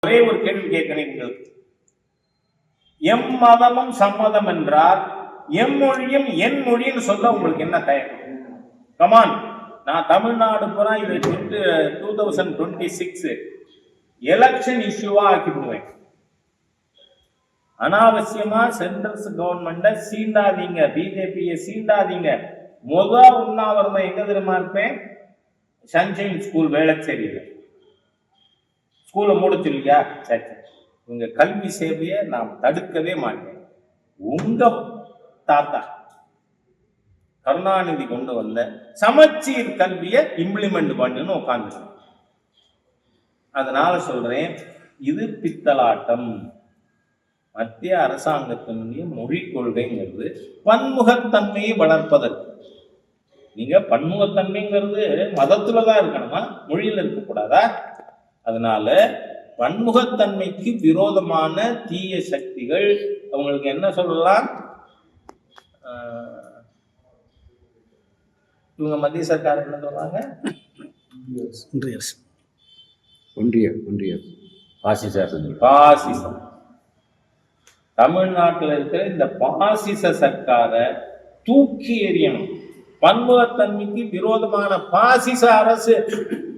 ஒரே ஒரு கேள்வி கேட்கிறேன் உங்களுக்கு. எம் மதமும் சம்மதம் என்றால் எம் மொழியும் என் மொழின்னு சொல்ல உங்களுக்கு என்ன தயக்கம்? கமான், நான் தமிழ்நாடு பூரா இதை 2026 எலெக்ஷன் இஷ்யூவா ஆக்கிவிடுவேன். அனாவசியமா சென்ட்ரல் கவர்மெண்ட சீண்டாதீங்க, பிஜேபியை சீண்டாதீங்க. உண்ணாவிரதம் எங்க தெரியுமா இருப்பேன்? சன்ஷைன் ஸ்கூல் வேளச்சேரியில். ஸ்கூலை மூட சொல்லியா? சரி, உங்க கல்வி சேவையை நான் தடுக்கவே மாட்டேன். உங்க தாத்தா கருணாநிதி கொண்டு வந்த சமச்சீர் கல்வியை இம்ப்ளிமெண்ட் பண்ணுன்னு உட்கார்ந்து. அதனால சொல்றேன், இது பித்தலாட்டம். மத்திய அரசாங்கத்தினுடைய மொழி கொள்கைங்கிறது பன்முகத்தன்மையை வளர்ப்பதற்கு. நீங்க பன்முகத்தன்மைங்கிறது மதத்துலதான் இருக்கணுமா, மொழியில இருக்கக்கூடாதா? அதனால பன்முகத்தன்மைக்கு விரோதமான தீய சக்திகள் அவங்களுக்கு என்ன சொல்லலாம்? இவங்க மத்திய சர்க்கார் என்ன சொல்றாங்க? பாசிசம். தமிழ்நாட்டில் இருக்கிற இந்த பாசிச சர்க்காரை தூக்கி எறியணும். பன்முகத்தன்மைக்கு விரோதமான பாசிச அரசு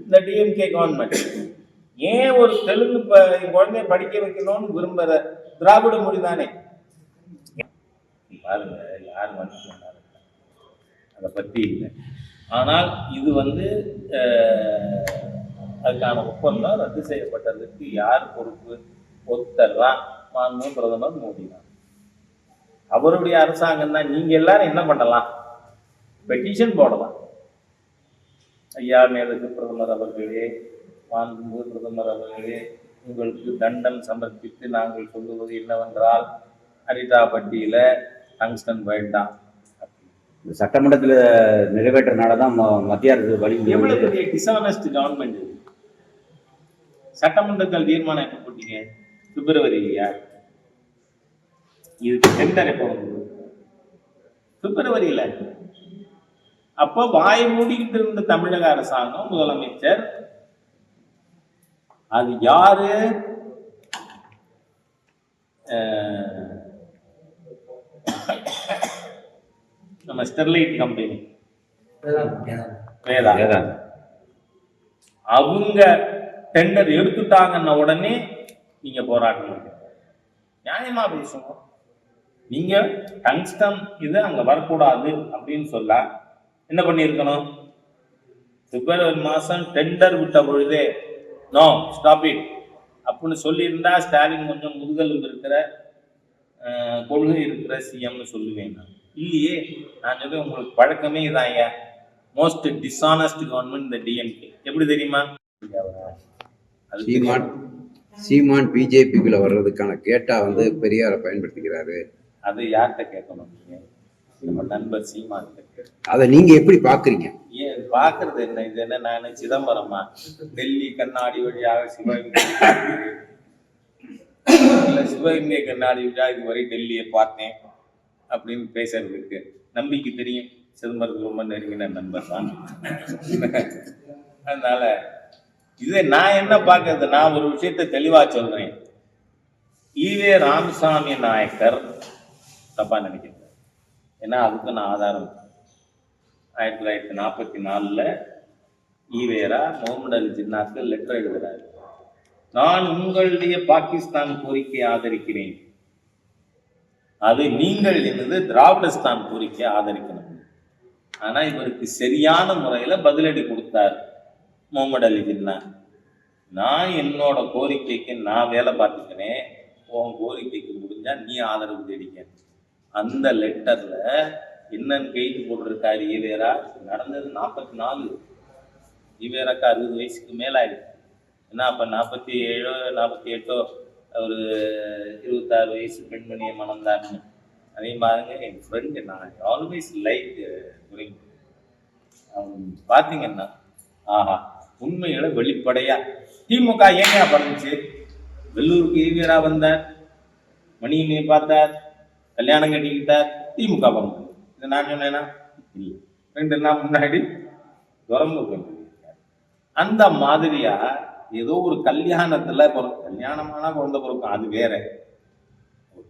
இந்த டிஎம்கே கவர்மெண்ட். ஏன் ஒரு தெலுங்கு குழந்தைய படிக்க வைக்கணும்னு விரும்புற திராவிட மொழி தானே. பாருங்க, யார் வந்து அதை பற்றி இல்லை. ஆனால் இது அதுக்கான ஒப்பந்தம் ரத்து செய்யப்பட்டதுக்கு யார் பொறுப்பு? ஒருத்தர் தான், மாண்பு பிரதமர் மோடி தான். அவருடைய அரசாங்கம் தான். நீங்க எல்லாரும் என்ன பண்ணலாம்? பெட்டிஷன் போடலாம். ஐயா மேலுக்கு பிரதமர் அவர்களே, மாண்பு பிரதமர் அவர்களே, உங்களுக்கு தண்டம் சமர்ப்பித்து நாங்கள் சொல்லுவது என்னவென்றால், அரிதாபட்டியில டங்ஸ்டன் வேண்டாம். சட்டமன்றத்தில் நிறைவேற்றனாலதான் மத்திய அரசு வழி. எவ்வளவு பெரிய டிஸ்ஆனஸ்ட் கவர்மெண்ட். சட்டமன்றத்தில் தீர்மானம் எப்ப போட்டீங்க? பிப்ரவரி இல்லையா? இதுக்கு டெண்டர் எப்ப வந்தது? பிப்ரவரியில. அப்போ வாய் மூடிக்கிட்டு இருந்த தமிழக அரசாங்கம், முதலமைச்சர், அது யாரு? நம்ம ஸ்டெர்லைட் கம்பெனி, வேதா. அவங்க டெண்டர் எடுத்துட்டாங்கன்ன உடனே நீங்க போராட்டம் நியாயமா பேசுவோம். நீங்க டங்ஸ்டன் இது அங்க வரக்கூடாது அப்படின்னு சொல்ல என்ன பண்ணிருக்கணும்? பிப்ரவரி மாசம் டெண்டர் விட்ட பொழுதே நோ ஸ்டாப் இட் அப்படின்னு சொல்லியிருந்தா ஸ்டாலின் கொஞ்சம் முதுகெலும்பு இருக்கிற கொள்கை இருக்கிற சிஎம்னு சொல்லுவேன். நான் இல்லையே, நான் சொல்லுவேன் உங்களுக்கு பழக்கமே இதான். ஐயா, மோஸ்ட் டிஸ்ஆனஸ்ட் கவர்மெண்ட் இந்த டிஎம்கே. எப்படி தெரியுமா? சீமான் பிஜேபிக்குள்ள வர்றதுக்கான கேட்டா பெரியாரை பயன்படுத்திக்கிறாரு. அது யார்கிட்ட கேட்கணும்? நம்ம நண்பர் சீமான். அதை நீங்க எப்படி பாக்குறீங்க? ஏன் பாக்குறது என்ன? இது என்ன, நான் சிதம்பரமா டெல்லி கண்ணாடி வழியாக சிவகங்கை சிவகங்கை கண்ணாடி வழியாக இதுவரை டெல்லியை பார்த்தேன் அப்படின்னு பேசுறதுக்கு நம்பிக்கை தெரியும். சிதம்பரத்துக்கு ரொம்ப நெருங்கின நண்பர் தான். அதனால இது நான் என்ன பார்க்கறது? நான் ஒரு விஷயத்த தெளிவா சொல்றேன். ஈவே ராமசாமி நாயக்கர் தப்பா நினைக்கிறேன். ஏன்னா அதுக்கு நான் ஆதாரம் 1944 ஈவேரா முகமது அலி ஜின்னாக்கு லெட்டர் எழுதுறாரு. நான் உங்களுடைய பாகிஸ்தான் கோரிக்கையை ஆதரிக்கிறேன், அது நீங்கள் எனது திராவிடஸ்தான் கோரிக்கையை ஆதரிக்கணும். ஆனா இவருக்கு சரியான முறையில பதிலடி கொடுத்தார் முகமது அலி ஜின்னா. நான் என்னோட கோரிக்கைக்கு நான் வேலை பார்த்துக்கிறேன், உன் கோரிக்கைக்கு முடிஞ்சா நீ ஆதரவு தெரிவிக்க. அந்த லெட்டர்ல என்னன்னு கைது போட்டிருக்காரு ஈவேரா. நடந்தது 44. ஈவேராக்கு 60 வயசுக்கு மேலாயிடுச்சு. ஏன்னா அப்ப 47 48 ஒரு 26 வயசு பெண்மணியை மணந்தாருன்னு. அதே மாதிரிங்க என் ஃப்ரெண்டு, நான் ஆல்வேஸ் லைக் பார்த்தீங்கன்னா, ஆஹா, உண்மைகளை வெளிப்படையா திமுக ஏங்க பறந்துச்சு? வெள்ளூருக்கு ஈவேரா வந்தார், மணியம்மையை பார்த்தார், கல்யாணம் கட்டிக்கிட்டார், திமுக பறந்து. இதை நான் சொன்னேன்னா இல்லை, 2 நாள் முன்னாடி துறம்பு. அந்த மாதிரியா ஏதோ ஒரு கல்யாணத்துல கல்யாணமானா குழந்தை பிறக்கும், அது வேற.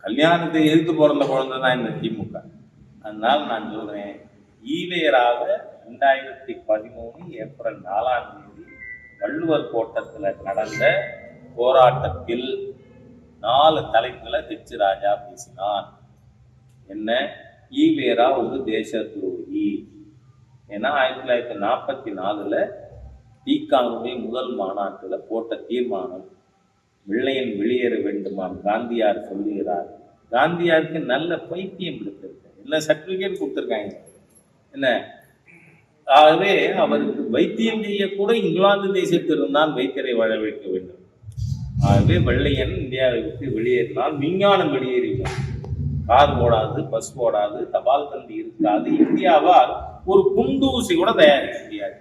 கல்யாணத்தை எதிர்த்து பிறந்த குழந்தை தான் இந்த திமுக. அதனால நான் சொல்றேன், ஈவேராவை 2013 ஏப்ரல் 4ஆம் தேதி வள்ளுவர் கோட்டத்துல நடந்த போராட்டத்தில் 4 தலைப்புல ஹெச் ராஜா பேசினார். என்ன? ஈவேரா ஒரு தேச துரோகி. ஏன்னா 1944 தீக்கானுடைய முதல் மாநாட்டுல போட்ட தீர்மானம், வெள்ளையன் வெளியேற வேண்டுமாம் காந்தியார் சொல்லுகிறார். காந்தியாருக்கு நல்ல பைத்தியம் எடுத்திருக்கு, என்ன சர்டிபிகேட் கொடுத்துருக்காங்க. என்ன? ஆகவே அவருக்கு வைத்தியம் செய்யக்கூட இங்கிலாந்து தேசத்திலிருந்தான் வைத்தியரை வாழ வைக்க வேண்டும். ஆகவே வெள்ளையன் இந்தியாவை விட்டு வெளியேறினால் விஞ்ஞானம் வெளியேறினார். கார் ஓடாது, பஸ் ஓடாது, தபால் தந்தி இருக்காது, இந்தியாவால் ஒரு குண்டூசி கூட தயாரிக்க முடியாது.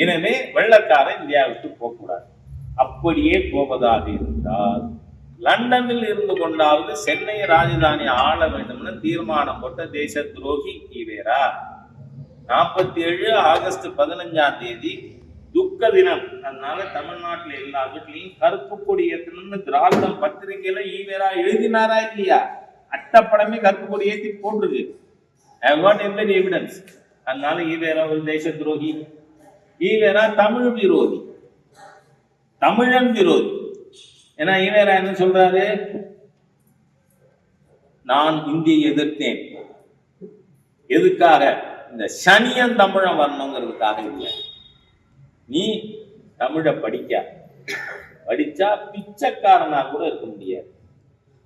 எனவே வெள்ளக்காரன் இந்தியாவுக்கு போகக்கூடாது. அப்படியே போவதாக இருந்தால் லண்டனில் இருந்து கொண்டாவது சென்னை ராஜதானி ஆள வேண்டும்னு தீர்மானம் போட்ட தேச துரோகி ஈவேரா. 47 ஆகஸ்ட் 15ஆம் தேதி துக்க தினம். அதனால தமிழ்நாட்டுல எல்லா வீட்லையும் கருப்பு கொடி ஏற்றணும்னு திராவிடம் பத்திரிகையில ஈவேரா எழுதினாரா இல்லையா? அட்டப்படமே கருப்பு கொடி ஏற்றி போட்டிருக்கு. எவிடன்ஸ். அதனால ஈவேரா ஒரு தேச துரோகி. ஈவேரா தமிழ் விரோதி, தமிழன் விரோதி. ஏன்னா ஈவேரா என்ன சொல்றாரு? நான் இந்தியை எதிர்த்தேன். எதுக்காக? இந்த சனியன் தமிழன் வரணுங்கிறதுக்காக இல்லை. நீ தமிழை படிச்சா பிச்சைக்காரனா கூட இருக்க முடியாது.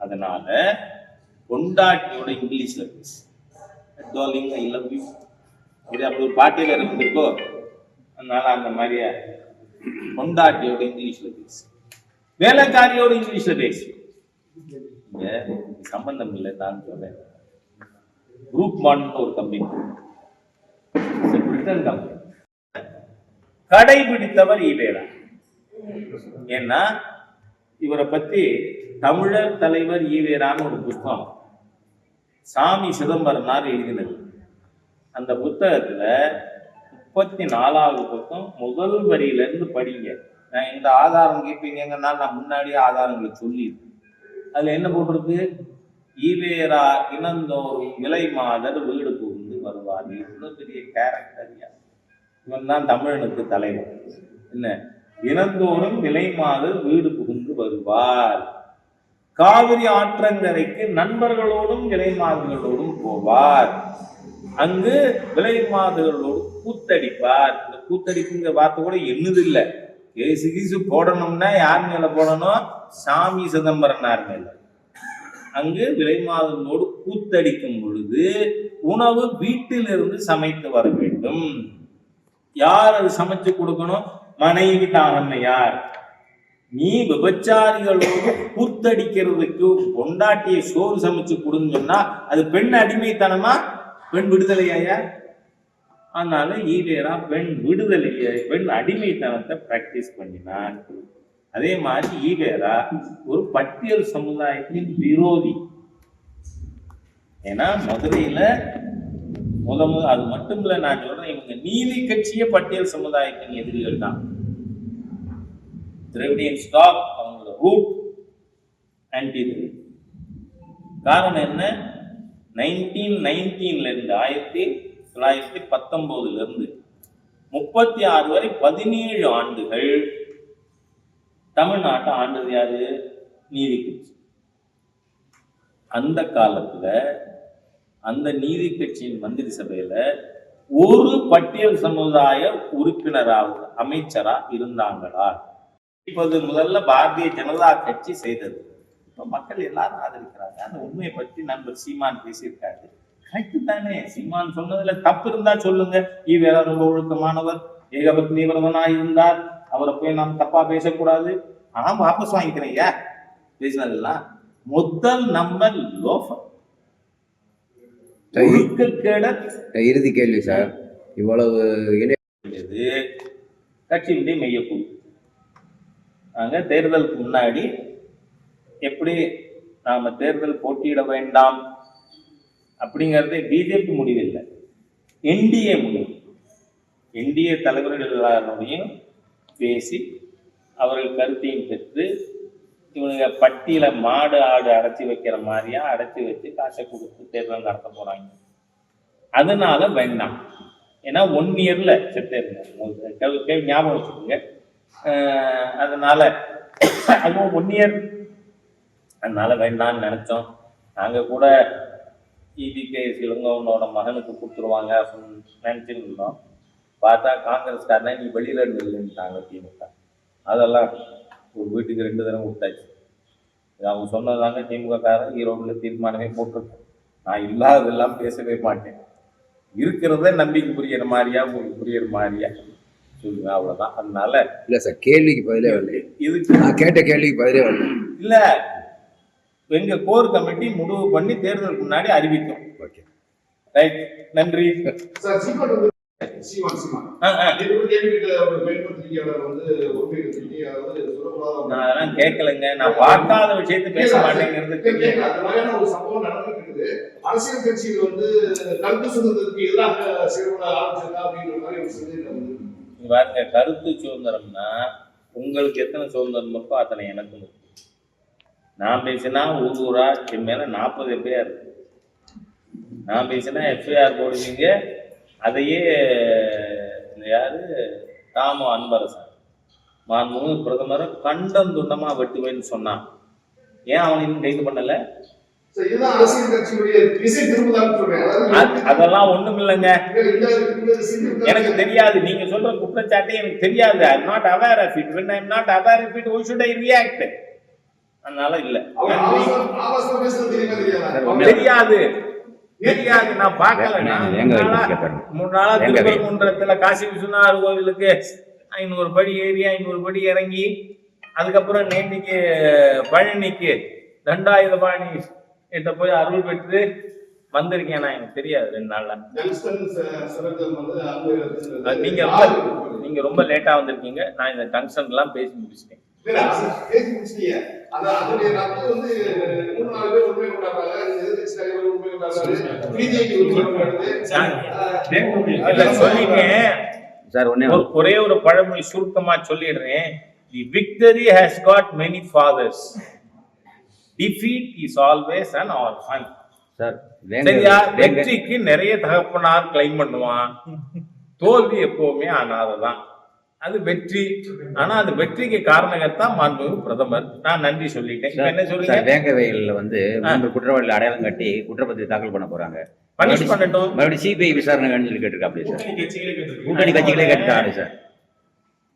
அதனால பொண்டாட்டியோட இங்கிலீஷ்ல பேசு. I love you. இது அப்படி ஒரு பாட்டில இருந்திருக்கோ, அதனால அந்த மாதிரியா பொண்டாட்டியோட இங்கிலீஷ்ல பேசு, வேலைக்காரியோட இங்கிலீஷ்ல பேசு. இங்க சம்பந்தம் இல்லை. நான் சொல்றேன், குரூப் மான் ஒரு கம்பெனி, பிரிட்டன் கம்பெனி, கடைபிடித்தவர் ஈவேரா. ஏன்னா இவரை பத்தி தமிழர் தலைவர் ஈவேரான்னு ஒரு புத்தகம் சாமி சிதம்பரனார் எழுதினது. அந்த புத்தகத்துல 34வது பக்கம் முதல் வரியிலிருந்து படிங்க. நான் இந்த ஆதாரம் கேட்பீங்கன்னா நான் முன்னாடியே ஆதாரங்களை சொல்லியிருக்கேன். அதுல என்ன போட்டிருக்கு? ஈவேரா இனந்தோறும் விலை மாதர் வீடு புகுந்து வருவார். இவ்வளவு பெரிய கேரக்டரியா? இவன் தான் தமிழனுக்கு தலைவர். என்ன? இனந்தோறும் விலை மாதர் வீடு புகுந்து வருவார். காவிரி ஆற்றங்கரைக்கு நண்பர்களோடும் விலை மாதர்களோடும் போவார். அங்கு விலை மாதர்களோடு கூத்தடிப்பார். இந்த கூத்தடிப்புங்கிற வார்த்தை கூட என்னது இல்லை. ஏசு போடணும்னா யார் மேல போடணும்? சாமி சிதம்பரனார் மேல. அங்கு விலை மாதர்களோடு கூத்தடிக்கும் பொழுது உணவு வீட்டிலிருந்து சமைத்து வர வேண்டும். யார் அது சமைச்சு கொடுக்கணும்? மனைவி தான். யார்? நீ விபச்சாரிகளோடு கூத்தடிக்கிறதுக்கு பொண்டாட்டியை சோறு சமைச்சு கொடுன்னு சொன்னா அது பெண் அடிமைத்தனமா? பெண் விடுதலையா? அதனால ஈவேரா பெண் விடுதலையை, பெண் அடிமைத்தனத்தை பிராக்டிஸ் பண்ணினார். அதே மாதிரி ஈவேரா ஒரு பட்டியல் சமுதாயத்தின் விரோதி. ஏன்னா மதுரையில அது மட்டும் இல்ல, நான் சொல்றேன், இவங்க நீதி கட்சியே பட்டியல் சமுதாயத்தின் எதிரிகள் தான். திராவிடியன் ஸ்டாக் அவங்களோட ரூட் ஆன்டி. காரணம் என்ன? 1919 இருந்து 1919 இருந்து 36 வரை 17 ஆண்டுகள் தமிழ்நாட்டை ஆண்டது யாரு? நீதி கட்சி. அந்த காலத்துல அந்த நீதி கட்சியின் மந்திரி சபையில ஒரு பட்டியல் சமுதாய உறுப்பினராக அமைச்சரா இருந்தாங்களா? இப்போது முதல்ல பாரதிய ஜனதா கட்சி செய்தது. இப்ப மக்கள் எல்லாரும் ஆதரிக்கிறாங்க. அந்த உண்மையை பற்றி நண்பர் சீமான் பேசியிருக்காரு. கரெக்டு தானே? சீமான் சொன்னதுல தப்பு இருந்தா சொல்லுங்க. ஈவேரா ரொம்ப ஒழுக்கமானவர், ஏகபத்னி விரதனா இருந்தார், அவரை போய் நாம் தப்பா பேசக்கூடாது. ஆனா வாபஸ் வாங்கிக்கிறேன். ஏன் பேசினதெல்லாம் முதல் நம்பர் லோஃபர். இறுதி கேள்வி சார், இவ்வளவு கட்சியினுடைய மையக்குழு நாங்க தேர்தலுக்கு முன்னாடி எப்படி நாம தேர்தல் போட்டியிட வேண்டாம் அப்படிங்கறது பிஜேபி முடிவில்லை, என்டிஏ முடிவு. என்டிஏ தலைவர்கள் எல்லாரோடையும் பேசி அவர்கள் கருத்தையும் பெற்று இவனுங்க பட்டியல மாடு ஆடு அடைச்சி வைக்கிற மாதிரியா அடைச்சி வச்சு காசை கொடுத்து தேர்தல் நடத்த போறாங்க. அதனால வேண்டாம். ஏன்னா 1 இயர்ல செத்து ஞாபகம் வச்சுக்கோங்க. அதனால அதுவும் 1 இயர், அதனால வேண்டாம்னு நினைச்சோம். நாங்க கூட EBK இளங்கோவனோட மகனுக்கு கொடுத்துருவாங்க அப்படின்னு நினைச்சுட்டு இருந்தோம். பார்த்தா காங்கிரஸ்காரனே நீ வெளியில நில்லுன்ட்டாங்க திமுக. அதெல்லாம் ஒரு வீட்டுக்கு 2 தடவை கொடுத்தாச்சு. அவங்க சொன்னதாங்க திமுக காரன் ஈரோடுல தீர்மானமே போட்டிருக்கோம். நான் இல்லாததெல்லாம் பேசவே மாட்டேன். இருக்கிறத நம்பிக்கை புரியுற மாதிரியா உங்களுக்கு புரியுற மாதிரியா சொல்லுங்க, அவ்வளவுதான். அதனால இல்ல சார், கேள்விக்கு பதிலே வரல. இதுக்கு நான் கேட்ட கேள்விக்கு பதிலே வரல. இல்ல, எங்க கோர் கமிட்டி முடிவு பண்ணி தேர்தலுக்கு முன்னாடி அறிவிக்கும். ஓகே, ரைட், நன்றி. சார், சீமான் வந்து சீமான் ஒரு பெண் பத்திரிகையாளர் வந்து ஒப்பீடு செஞ்சு அதாவது சொல்லக்கூடாது. நான் அதெல்லாம் கேட்கலைங்க. நான் பார்க்காத விஷயத்தை பேச மாட்டேங்கிறது. அந்த மாதிரியான ஒரு சம்பவம் நடந்துட்டு இருக்குது. அரசியல் கட்சிகள் வந்து கருத்து சுதந்திரத்துக்கு எதிராக செயல்பட ஆரம்பிச்சிருக்கா அப்படின்ற மாதிரி ஒரு சந்தேகம் வந்து பாருங்க. கருத்து சுதந்திரம்னா உங்களுக்கு எத்தனை சுதந்திரம் இருக்கோ அத்தனை எனக்கும் இருக்கு. நான் பேசினா ஊரா என் மேல 40 FIR இருக்கு. நான் பேசினா FIR போடுவீங்க. அதையே யாரு தாமோ அன்பரசன் மாண்புமிகு பிரதமர் கண்டம் துண்டமா வெட்டுவேன்னு சொன்னான். ஏன் அவன் இன்னும் கைது பண்ணல? இதுதான் அரசியல் கட்சியுடைய திசை திரும்புதான்னு சொல்றேன். அதெல்லாம் ஒண்ணும் இல்லைங்க, எனக்கு தெரியாது. நீங்க சொல்ற குற்றச்சாட்டை எனக்கு தெரியாது. I am not aware of it. when I am not aware of it, why should I react? அதனால இல்ல, தெரியாது தெரியாது, நான் பார்க்கல. 3 நாளா திருப்பரங்குன்றத்துல காசி விஸ்வநாதர் கோவிலுக்கு 500 படி ஏறி 500 படி இறங்கி, அதுக்கப்புறம் நேற்றுக்கு பழனிக்கு தண்டாயுதபாணி கிட்ட போய் அருள் பெற்று வந்திருக்கேன். நான் எனக்கு தெரியாது 2 நாள்ல. நீங்க ரொம்ப லேட்டா வந்திருக்கீங்க. நான் இந்த டங்ஸ்டன் எல்லாம் பேசி முடிச்சிட்டேன். ஒரே ஒரு பழமொழி சுருக்கமா சொல்லிடுறேன். The victory has got many fathers. Defeat is always an orphan. சரியா? வெற்றிக்கு நிறைய தகப்பனார் கிளைம் பண்ணுவான், தோல்வி எப்பவுமே அனாதைதான். அது வெற்றி. ஆனா அது வெற்றிக்கு காரணகர்த்தா மாண்புமிகு பிரதமர். நான் நன்றி சொல்லிட்டேன். என்ன சொல்லுங்க? வேங்கவேல வந்து 3 குற்றவாளிகள் அடையாளம் கட்டி குற்றப்பத்திரிகை தாக்கல் பண்ண போறாங்க. பனிஷ் பண்ணட்டும். மறுபடியும் CBI விசாரணை சொல்லி கேட்டிருக்காப்ல சார். கூட்டணி கட்சிகளே கேட்டுட்டாரு சார்.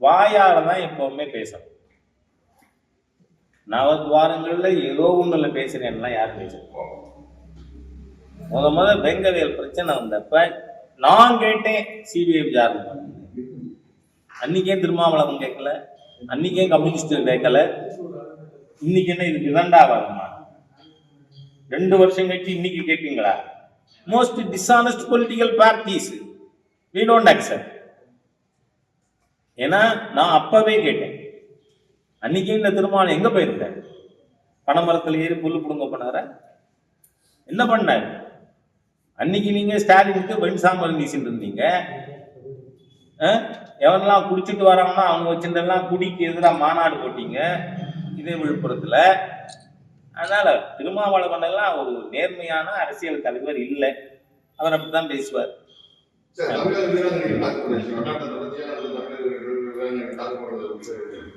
வாயாலதான் எப்பவுமே பேசணும். நவத்வாரங்கள்ல ஏதோ ஒண்ணுல பேசுறேன்னா யாரும் பேசுறோம்? முத வெங்கவேல் பிரச்சனை வந்தப்ப நான் கேட்டேன் CBI விசாரணை. அன்னைக்கே திருமாவளவன் கேட்கல, அன்னைக்கே கம்யூனிஸ்ட் கேட்கல. இன்னைக்கு என்ன இதுக்கு இரண்டாவதுமா? 2 வருஷம் கழிச்சு இன்னைக்கு கேட்பீங்களா? Most dishonest political parties we don't accept. ஏன்னா நான் அப்பவே கேட்டேன். அன்னைக்கு இந்த திருமாவளவன் எங்க போயிருந்தேன்? பனைமரத்துல ஏறி புல்லு புடுங்க போனார? என்ன பண்ணாரு? அன்னைக்கு நீங்க ஸ்டாலினுக்கு வெண்சாம்பல் வீசிட்டு இருந்தீங்க. எவனெல்லாம் குடிச்சிட்டு வராங்கன்னா அவங்க வச்சிருந்தெல்லாம் குடிக்கு எதிராக மாநாடு போட்டீங்க இதே விழுப்புரத்துல. அதனால திருமாவளவன் எல்லாம் ஒரு நேர்மையான அரசியல் தலைவர் இல்லை. அவர் அப்படித்தான் பேசுவார்.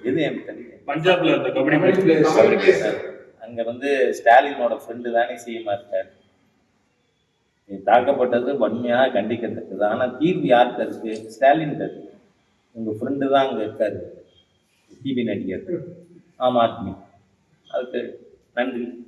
எது எனக்கு தெரியும். பஞ்சாப்ல இருந்த கபடி அங்க ஸ்டாலினோட ஃப்ரெண்டு தானே சிஎம்மா இருக்காரு. தாக்கப்பட்டது வன்மையாக கண்டிக்கத்தக்கது. ஆனா தீர்வு யாருக்கு இருக்கு? ஸ்டாலின் இருக்கு. உங்க ஃப்ரெண்டு தான் அங்க இருக்காரு, டிவி நடிகர், ஆம் ஆத்மி. அதுக்கு நன்றி.